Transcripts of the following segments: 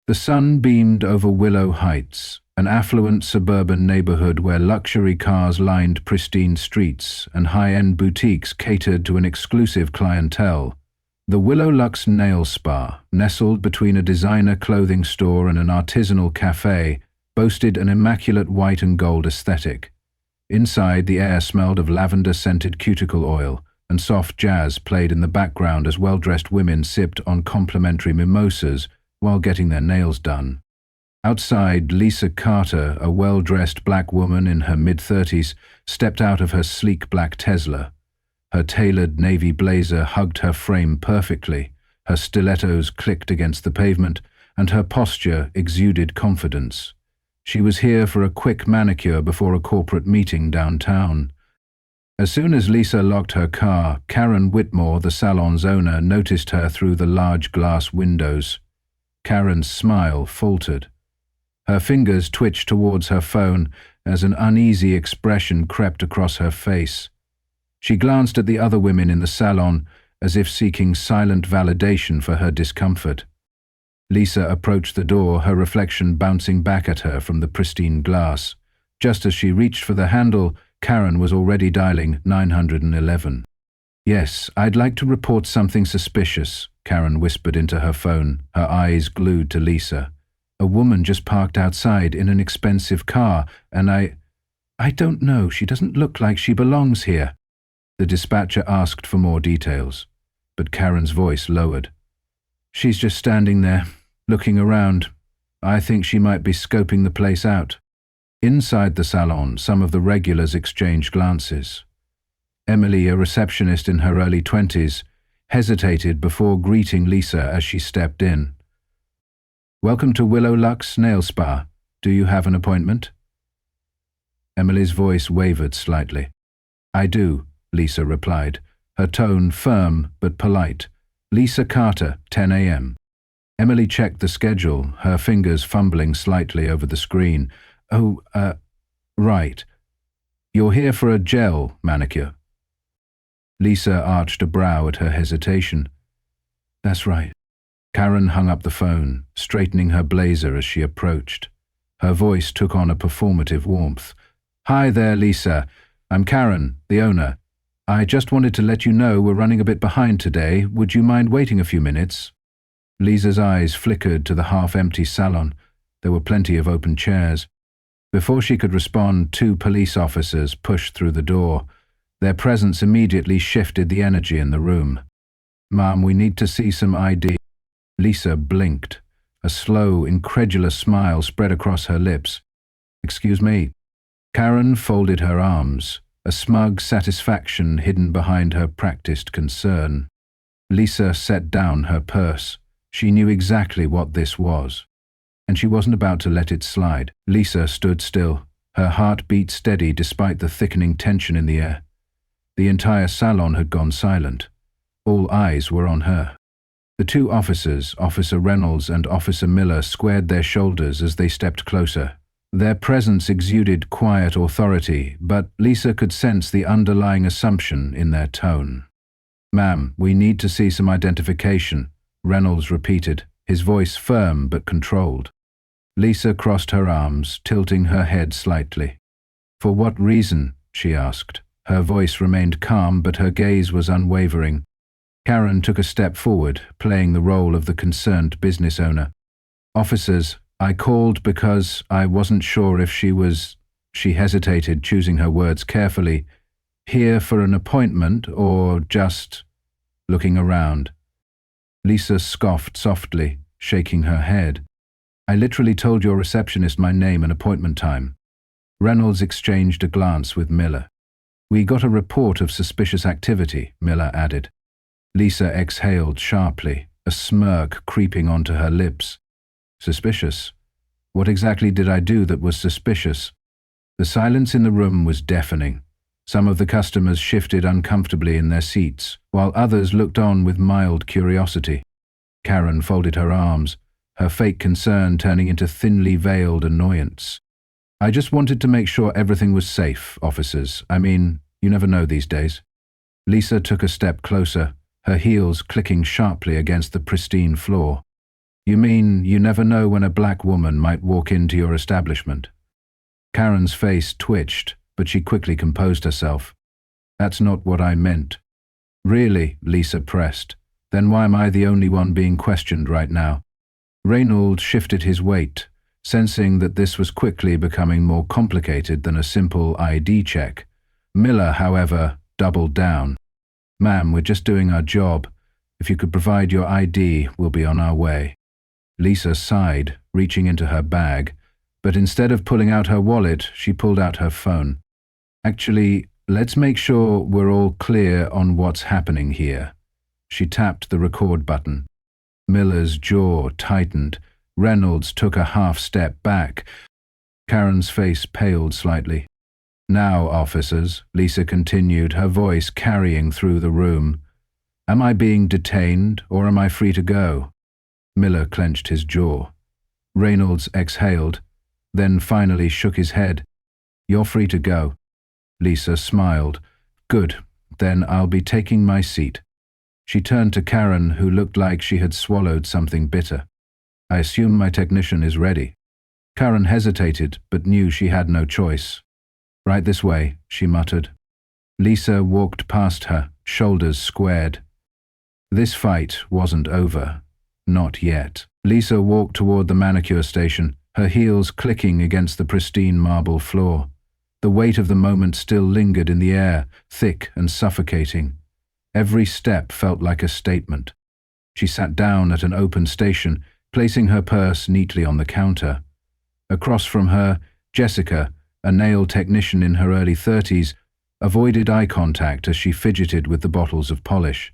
The sun beamed over Willow Heights, an affluent suburban neighborhood where luxury cars lined pristine streets and high-end boutiques catered to an exclusive clientele. The Willow Lux Nail Spa, nestled between a designer clothing store and an artisanal cafe, boasted an immaculate white and gold aesthetic. Inside, the air smelled of lavender-scented cuticle oil, and soft jazz played in the background as well-dressed women sipped on complimentary mimosas while getting their nails done. Outside, Lisa Carter, a well-dressed black woman in her mid-30s, stepped out of her sleek black Tesla. Her tailored navy blazer hugged her frame perfectly, her stilettos clicked against the pavement, and her posture exuded confidence. She was here for a quick manicure before a corporate meeting downtown. As soon as Lisa locked her car, Karen Whitmore, the salon's owner, noticed her through the large glass windows. Karen's smile faltered. Her fingers twitched towards her phone as an uneasy expression crept across her face. She glanced at the other women in the salon as if seeking silent validation for her discomfort. Lisa approached the door, her reflection bouncing back at her from the pristine glass. Just as she reached for the handle, Karen was already dialing 911. "Yes, I'd like to report something suspicious," Karen whispered into her phone, her eyes glued to Lisa. "A woman just parked outside in an expensive car, and I don't know, she doesn't look like she belongs here." The dispatcher asked for more details, but Karen's voice lowered. "She's just standing there, looking around. I think she might be scoping the place out." Inside the salon, some of the regulars exchanged glances. Emily, a receptionist in her early 20s, hesitated before greeting Lisa as she stepped in. "Welcome to Willow Lux Nail Spa. Do you have an appointment?" Emily's voice wavered slightly. "I do," Lisa replied, her tone firm but polite. "Lisa Carter, 10 a.m. Emily checked the schedule, her fingers fumbling slightly over the screen. "Oh, right. You're here for a gel manicure." Lisa arched a brow at her hesitation. "That's right." Karen hung up the phone, straightening her blazer as she approached. Her voice took on a performative warmth. "Hi there, Lisa. I'm Karen, the owner. I just wanted to let you know we're running a bit behind today. Would you mind waiting a few minutes?" Lisa's eyes flickered to the half-empty salon. There were plenty of open chairs. Before she could respond, 2 police officers pushed through the door. Their presence immediately shifted the energy in the room. "Ma'am, we need to see some ID." Lisa blinked. A slow, incredulous smile spread across her lips. "Excuse me." Karen folded her arms, a smug satisfaction hidden behind her practiced concern. Lisa set down her purse. She knew exactly what this was, and she wasn't about to let it slide. Lisa stood still, her heart beat steady despite the thickening tension in the air. The entire salon had gone silent. All eyes were on her. The 2 officers, Officer Reynolds and Officer Miller, squared their shoulders as they stepped closer. Their presence exuded quiet authority, but Lisa could sense the underlying assumption in their tone. "Ma'am, we need to see some identification," Reynolds repeated, his voice firm but controlled. Lisa crossed her arms, tilting her head slightly. "For what reason?" she asked. Her voice remained calm, but her gaze was unwavering. Karen took a step forward, playing the role of the concerned business owner. "Officers, I called because I wasn't sure if she was," she hesitated, choosing her words carefully, "here for an appointment or just looking around." Lisa scoffed softly, shaking her head. "I literally told your receptionist my name and appointment time." Reynolds exchanged a glance with Miller. "We got a report of suspicious activity," Miller added. Lisa exhaled sharply, a smirk creeping onto her lips. "Suspicious? What exactly did I do that was suspicious?" The silence in the room was deafening. Some of the customers shifted uncomfortably in their seats, while others looked on with mild curiosity. Karen folded her arms, her fake concern turning into thinly veiled annoyance. "I just wanted to make sure everything was safe, officers. I mean, you never know these days." Lisa took a step closer, her heels clicking sharply against the pristine floor. You mean you never know when a black woman might walk into your establishment? Karen's face twitched, but she quickly composed herself. That's not what I meant. Really? Lisa pressed. Then why am I the only one being questioned right now? Reynolds shifted his weight, sensing that this was quickly becoming more complicated than a simple ID check. Miller, however, doubled down. Ma'am, we're just doing our job. If you could provide your ID, we'll be on our way. Lisa sighed, reaching into her bag, but instead of pulling out her wallet, she pulled out her phone. Actually, let's make sure we're all clear on what's happening here. She tapped the record button. Miller's jaw tightened. Reynolds took a half step back. Karen's face paled slightly. Now, officers, Lisa continued, her voice carrying through the room. Am I being detained, or am I free to go? Miller clenched his jaw. Reynolds exhaled, then finally shook his head. You're free to go. Lisa smiled. Good, then I'll be taking my seat. She turned to Karen, who looked like she had swallowed something bitter. I assume my technician is ready. Karen hesitated, but knew she had no choice. Right this way, she muttered. Lisa walked past her, shoulders squared. This fight wasn't over. Not yet. Lisa walked toward the manicure station, her heels clicking against the pristine marble floor. The weight of the moment still lingered in the air, thick and suffocating. Every step felt like a statement. She sat down at an open station, placing her purse neatly on the counter. Across from her, Jessica, a nail technician in her early 30s, avoided eye contact as she fidgeted with the bottles of polish.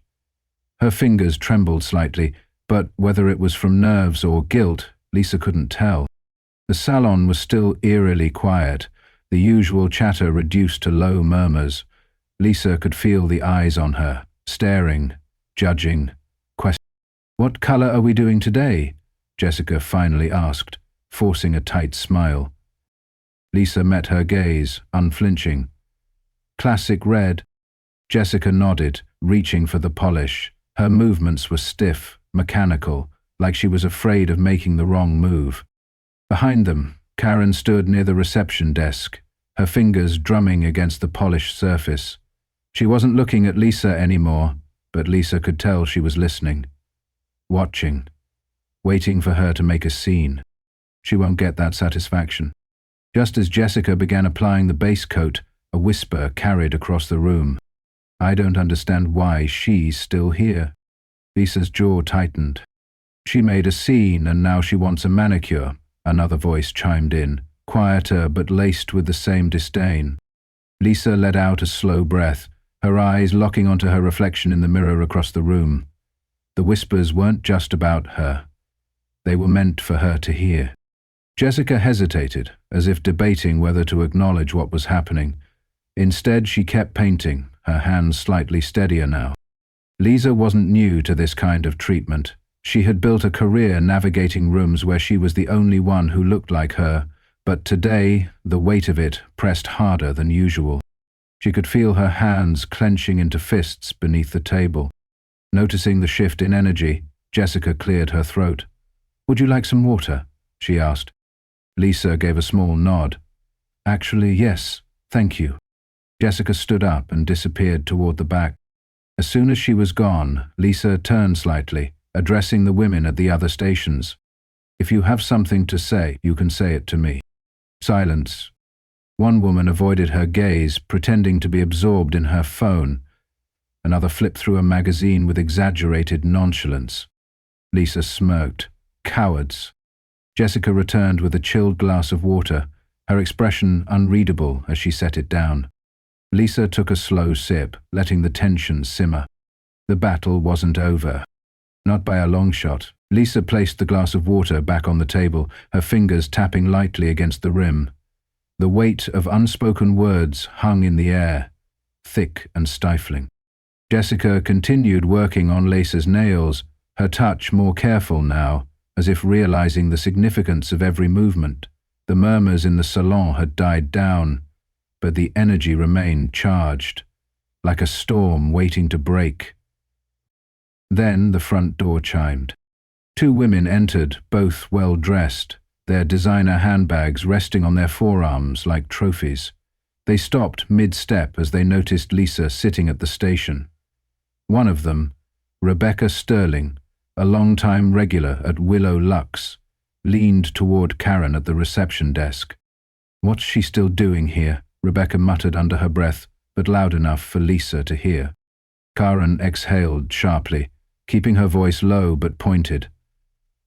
Her fingers trembled slightly, but whether it was from nerves or guilt, Lisa couldn't tell. The salon was still eerily quiet, the usual chatter reduced to low murmurs. Lisa could feel the eyes on her, staring, judging, questioning. What color are we doing today? Jessica finally asked, forcing a tight smile. Lisa met her gaze, unflinching. Classic red. Jessica nodded, reaching for the polish. Her movements were stiff, mechanical, like she was afraid of making the wrong move. Behind them, Karen stood near the reception desk, her fingers drumming against the polished surface. She wasn't looking at Lisa anymore, but Lisa could tell she was listening. Watching. Waiting for her to make a scene. She won't get that satisfaction. Just as Jessica began applying the base coat, a whisper carried across the room. I don't understand why she's still here. Lisa's jaw tightened. She made a scene and now she wants a manicure, another voice chimed in, quieter but laced with the same disdain. Lisa let out a slow breath, her eyes locking onto her reflection in the mirror across the room. The whispers weren't just about her. They were meant for her to hear. Jessica hesitated, as if debating whether to acknowledge what was happening. Instead, she kept painting, her hands slightly steadier now. Lisa wasn't new to this kind of treatment. She had built a career navigating rooms where she was the only one who looked like her, but today, the weight of it pressed harder than usual. She could feel her hands clenching into fists beneath the table. Noticing the shift in energy, Jessica cleared her throat. Would you like some water? She asked. Lisa gave a small nod. Actually, yes, thank you. Jessica stood up and disappeared toward the back. As soon as she was gone, Lisa turned slightly, addressing the women at the other stations. If you have something to say, you can say it to me. Silence. One woman avoided her gaze, pretending to be absorbed in her phone. Another flipped through a magazine with exaggerated nonchalance. Lisa smirked. Cowards. Jessica returned with a chilled glass of water, her expression unreadable as she set it down. Lisa took a slow sip, letting the tension simmer. The battle wasn't over. Not by a long shot. Lisa placed the glass of water back on the table, her fingers tapping lightly against the rim. The weight of unspoken words hung in the air, thick and stifling. Jessica continued working on Lisa's nails, her touch more careful now, as if realizing the significance of every movement. The murmurs in the salon had died down, but the energy remained charged, like a storm waiting to break. Then the front door chimed. Two women entered, both well-dressed, their designer handbags resting on their forearms like trophies. They stopped mid-step as they noticed Lisa sitting at the station. One of them, Rebecca Sterling, a long-time regular at Willow Lux, leaned toward Karen at the reception desk. "What's she still doing here?" Rebecca muttered under her breath, but loud enough for Lisa to hear. Karen exhaled sharply, keeping her voice low but pointed.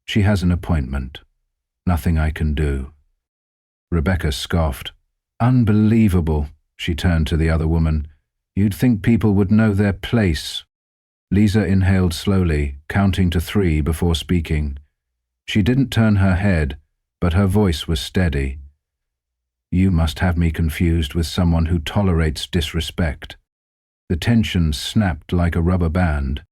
"She has an appointment. Nothing I can do." Rebecca scoffed. "Unbelievable," she turned to the other woman. "You'd think people would know their place." Lisa inhaled slowly, counting to 3 before speaking. She didn't turn her head, but her voice was steady. "You must have me confused with someone who tolerates disrespect." The tension snapped like a rubber band.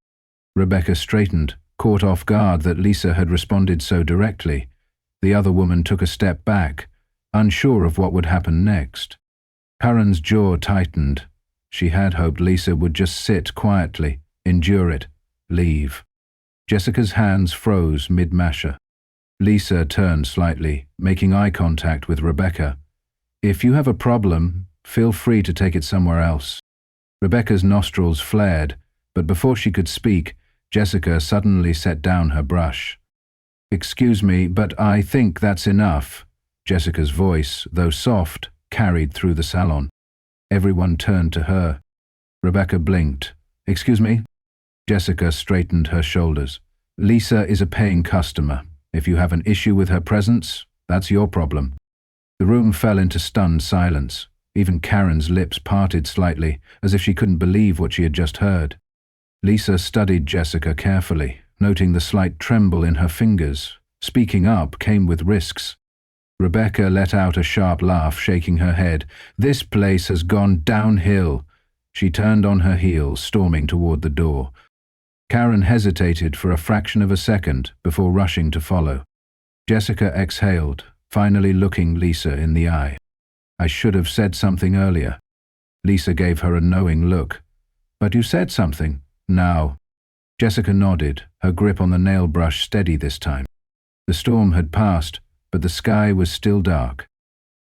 Rebecca straightened, caught off guard that Lisa had responded so directly. The other woman took a step back, unsure of what would happen next. Karen's jaw tightened. She had hoped Lisa would just sit quietly, endure it, leave. Jessica's hands froze mid-masher. Lisa turned slightly, making eye contact with Rebecca. "If you have a problem, feel free to take it somewhere else." Rebecca's nostrils flared, but before she could speak, Jessica suddenly set down her brush. "Excuse me, but I think that's enough." Jessica's voice, though soft, carried through the salon. Everyone turned to her. Rebecca blinked. "Excuse me?" Jessica straightened her shoulders. "Lisa is a paying customer. If you have an issue with her presence, that's your problem." The room fell into stunned silence. Even Karen's lips parted slightly, as if she couldn't believe what she had just heard. Lisa studied Jessica carefully, noting the slight tremble in her fingers. Speaking up came with risks. Rebecca let out a sharp laugh, shaking her head. "This place has gone downhill." She turned on her heel, storming toward the door. Karen hesitated for a fraction of a second before rushing to follow. Jessica exhaled, finally looking Lisa in the eye. "I should have said something earlier." Lisa gave her a knowing look. "But you said something." "Now." Jessica nodded, her grip on the nail brush steady this time. The storm had passed, but the sky was still dark.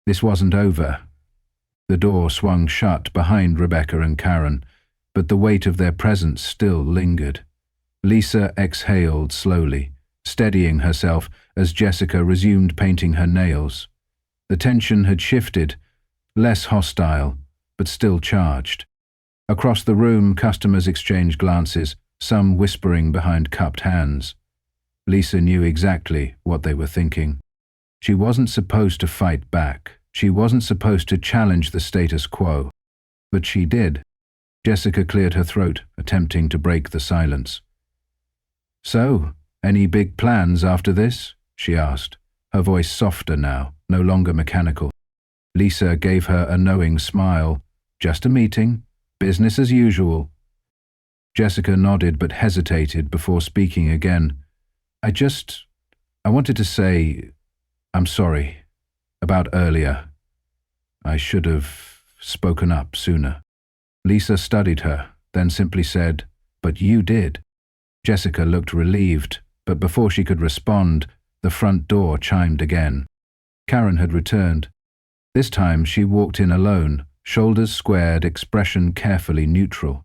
This wasn't over. The door swung shut behind Rebecca and Karen, but the weight of their presence still lingered. Lisa exhaled slowly, steadying herself as Jessica resumed painting her nails. The tension had shifted, less hostile, but still charged. Across the room, customers exchanged glances, some whispering behind cupped hands. Lisa knew exactly what they were thinking. She wasn't supposed to fight back. She wasn't supposed to challenge the status quo. But she did. Jessica cleared her throat, attempting to break the silence. "So, any big plans after this?" she asked, her voice softer now, no longer mechanical. Lisa gave her a knowing smile. "Just a meeting. Business as usual." Jessica nodded but hesitated before speaking again. I wanted to say, I'm sorry. About earlier. I should have spoken up sooner." Lisa studied her, then simply said, "But you did." Jessica looked relieved, but before she could respond, the front door chimed again. Karen had returned. This time she walked in alone, shoulders squared, expression carefully neutral.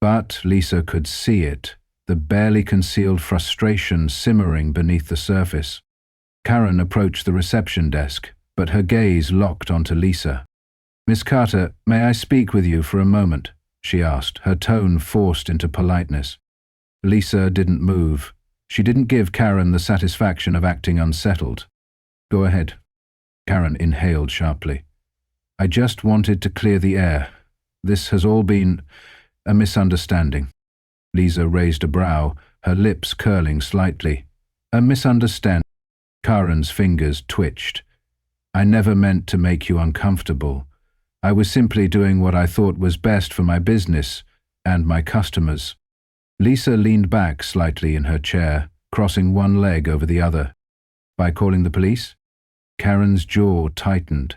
But Lisa could see it, the barely concealed frustration simmering beneath the surface. Karen approached the reception desk, but her gaze locked onto Lisa. "Miss Carter, may I speak with you for a moment?" she asked, her tone forced into politeness. Lisa didn't move. She didn't give Karen the satisfaction of acting unsettled. "Go ahead." Karen inhaled sharply. "I just wanted to clear the air. This has all been a misunderstanding." Lisa raised a brow, her lips curling slightly. "A misunderstanding." Karen's fingers twitched. "I never meant to make you uncomfortable. I was simply doing what I thought was best for my business and my customers." Lisa leaned back slightly in her chair, crossing one leg over the other. "By calling the police?" Karen's jaw tightened.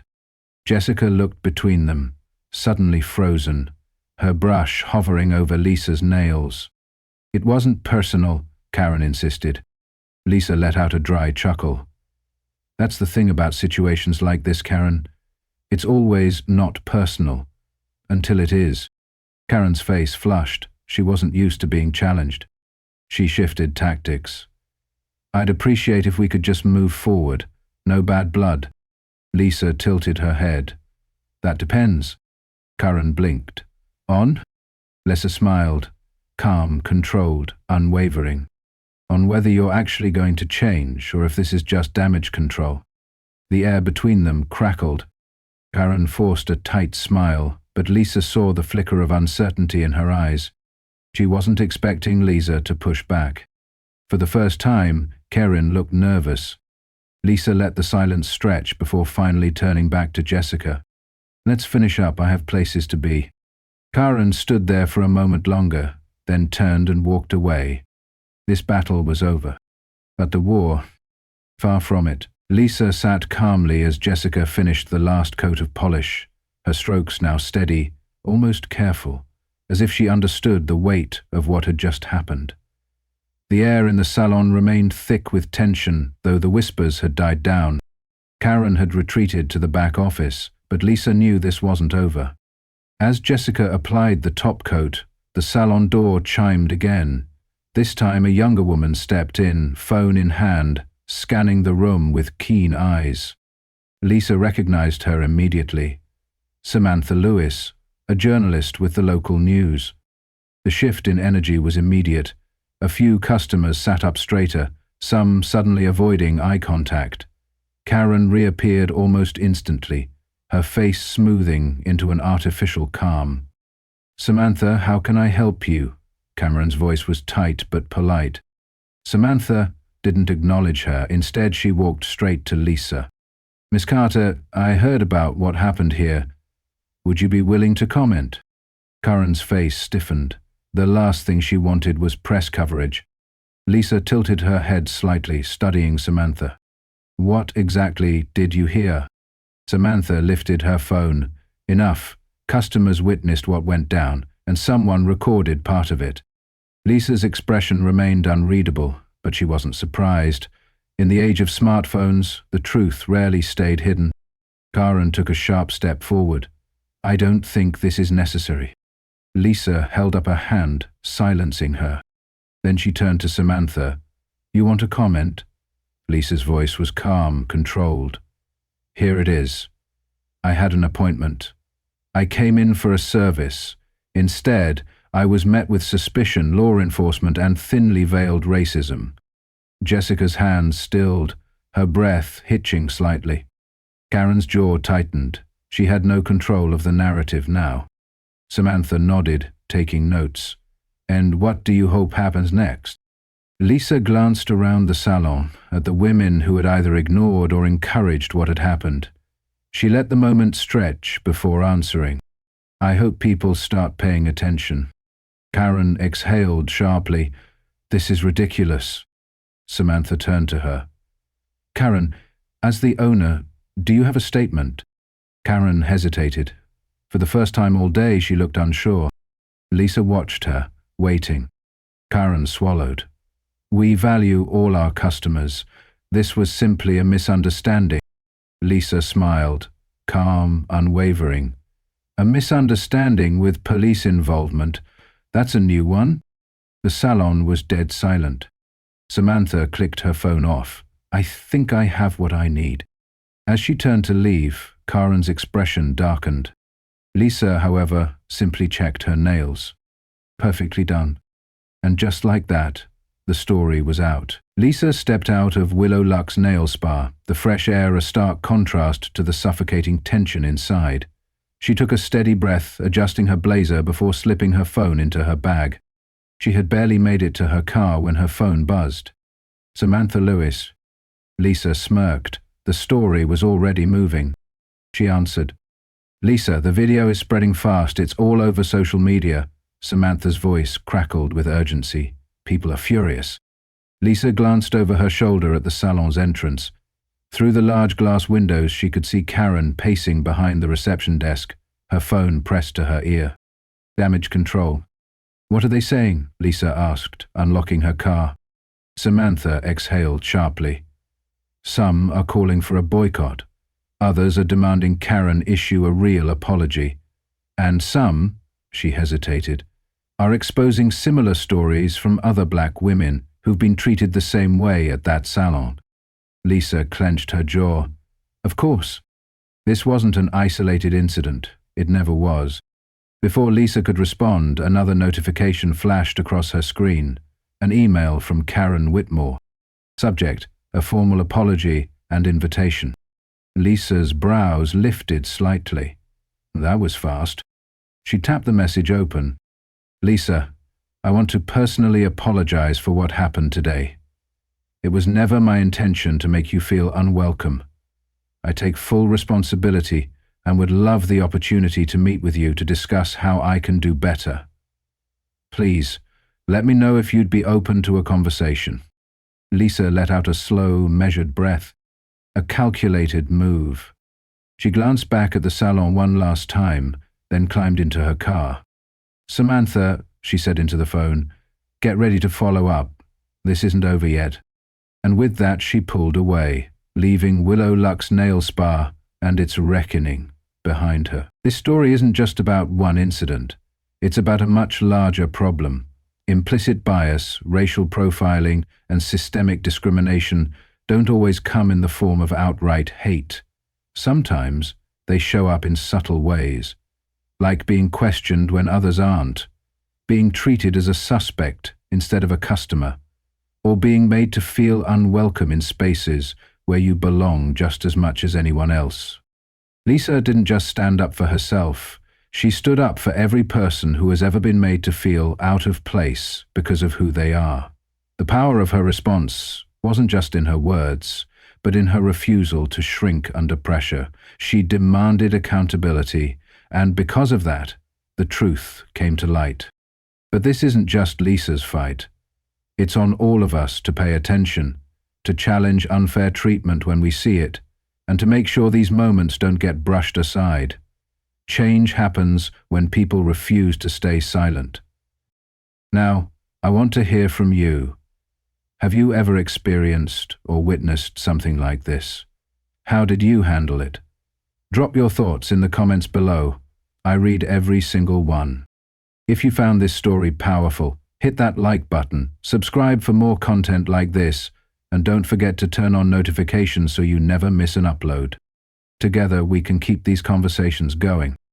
Jessica looked between them, suddenly frozen, her brush hovering over Lisa's nails. "It wasn't personal," Karen insisted. Lisa let out a dry chuckle. That's the thing about situations like this, Karen. It's always not personal, until it is. Karen's face flushed. She wasn't used to being challenged. She shifted tactics. I'd appreciate if we could just move forward. No bad blood. Lisa tilted her head. That depends. Karen blinked. On? Lisa smiled. Calm, controlled, unwavering. On whether you're actually going to change or if this is just damage control. The air between them crackled. Karen forced a tight smile, but Lisa saw the flicker of uncertainty in her eyes. She wasn't expecting Lisa to push back. For the first time, Karen looked nervous. Lisa let the silence stretch before finally turning back to Jessica. Let's finish up, I have places to be. Karen stood there for a moment longer, then turned and walked away. This battle was over. But the war, far from it. Lisa sat calmly as Jessica finished the last coat of polish, her strokes now steady, almost careful, as if she understood the weight of what had just happened. The air in the salon remained thick with tension, though the whispers had died down. Karen had retreated to the back office, but Lisa knew this wasn't over. As Jessica applied the top coat, the salon door chimed again. This time a younger woman stepped in, phone in hand, scanning the room with keen eyes. Lisa recognized her immediately. Samantha Lewis, a journalist with the local news. The shift in energy was immediate. A few customers sat up straighter, some suddenly avoiding eye contact. Karen reappeared almost instantly, her face smoothing into an artificial calm. Samantha, how can I help you? Cameron's voice was tight but polite. Samantha didn't acknowledge her. Instead, she walked straight to Lisa. Miss Carter, I heard about what happened here. Would you be willing to comment? Karen's face stiffened. The last thing she wanted was press coverage. Lisa tilted her head slightly, studying Samantha. What exactly did you hear? Samantha lifted her phone. Enough. Customers witnessed what went down, and someone recorded part of it. Lisa's expression remained unreadable, but she wasn't surprised. In the age of smartphones, the truth rarely stayed hidden. Karen took a sharp step forward. I don't think this is necessary. Lisa held up a hand, silencing her. Then she turned to Samantha. You want a comment? Lisa's voice was calm, controlled. Here it is. I had an appointment. I came in for a service. Instead, I was met with suspicion, law enforcement, and thinly veiled racism. Jessica's hands stilled, her breath hitching slightly. Karen's jaw tightened. She had no control of the narrative now. Samantha nodded, taking notes. And what do you hope happens next? Lisa glanced around the salon, at the women who had either ignored or encouraged what had happened. She let the moment stretch before answering. I hope people start paying attention. Karen exhaled sharply. This is ridiculous. Samantha turned to her. Karen, as the owner, do you have a statement? Karen hesitated. For the first time all day, she looked unsure. Lisa watched her, waiting. Karen swallowed. We value all our customers. This was simply a misunderstanding. Lisa smiled, calm, unwavering. A misunderstanding with police involvement. That's a new one. The salon was dead silent. Samantha clicked her phone off. I think I have what I need. As she turned to leave, Karen's expression darkened. Lisa, however, simply checked her nails. Perfectly done. And just like that, the story was out. Lisa stepped out of Willow Luxe Nail Spa, the fresh air a stark contrast to the suffocating tension inside. She took a steady breath, adjusting her blazer before slipping her phone into her bag. She had barely made it to her car when her phone buzzed. Samantha Lewis. Lisa smirked. The story was already moving. She answered. Lisa, the video is spreading fast. It's all over social media. Samantha's voice crackled with urgency. People are furious. Lisa glanced over her shoulder at the salon's entrance. Through the large glass windows, she could see Karen pacing behind the reception desk, her phone pressed to her ear. Damage control. What are they saying? Lisa asked, unlocking her car. Samantha exhaled sharply. Some are calling for a boycott. Others are demanding Karen issue a real apology. And some, she hesitated, are exposing similar stories from other black women who've been treated the same way at that salon. Lisa clenched her jaw. Of course. This wasn't an isolated incident. It never was. Before Lisa could respond, another notification flashed across her screen. An email from Karen Whitmore. Subject: a formal apology and invitation. Lisa's brows lifted slightly. That was fast. She tapped the message open. Lisa, I want to personally apologize for what happened today. It was never my intention to make you feel unwelcome. I take full responsibility and would love the opportunity to meet with you to discuss how I can do better. Please, let me know if you'd be open to a conversation. Lisa let out a slow, measured breath, a calculated move. She glanced back at the salon one last time, then climbed into her car. Samantha, she said into the phone, get ready to follow up. This isn't over yet. And with that she pulled away, leaving Willow Luck's nail spa and its reckoning behind her. This story isn't just about one incident. It's about a much larger problem. Implicit bias, racial profiling, and systemic discrimination don't always come in the form of outright hate. Sometimes they show up in subtle ways, like being questioned when others aren't, being treated as a suspect instead of a customer, or being made to feel unwelcome in spaces where you belong just as much as anyone else. Lisa didn't just stand up for herself. She stood up for every person who has ever been made to feel out of place because of who they are. The power of her response wasn't just in her words, but in her refusal to shrink under pressure. She demanded accountability, and because of that, the truth came to light. But this isn't just Lisa's fight. It's on all of us to pay attention, to challenge unfair treatment when we see it, and to make sure these moments don't get brushed aside. Change happens when people refuse to stay silent. Now, I want to hear from you. Have you ever experienced or witnessed something like this? How did you handle it? Drop your thoughts in the comments below. I read every single one. If you found this story powerful, hit that like button, subscribe for more content like this, and don't forget to turn on notifications so you never miss an upload. Together we can keep these conversations going.